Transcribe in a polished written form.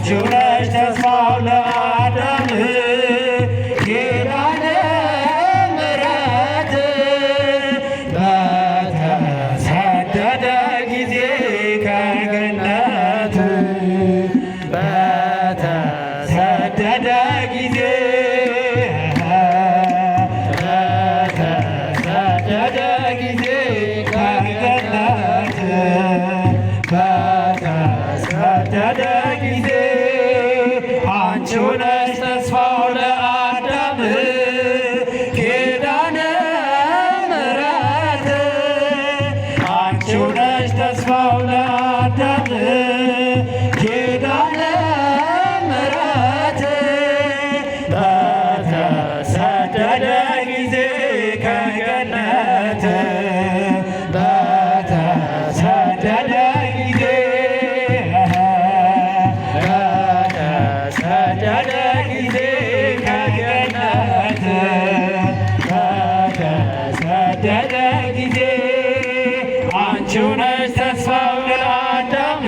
አንቺው ነሽ ተስፋው ለአዳም ኪዳነ ምሕረት በተሰደደ ጊዜ ከገነት በተሰደደ ጊዜ በተሰደደ ጊዜ ከገነት በተሰደደ ጊዜ አንቺው ነሽ ተስፋው ለአዳም ኪዳነ ምሕረት አንቺው ነሽ ተስፋው ለአዳም ኪዳነ ምሕረት በተሰደደ ጊዜ ከገነት በተሰደደ ጊዜ በተሰደደ ጊዜ ከገነት በተሰደደ ጊዜ አንቺው ነሽ ተስፋው ለአዳም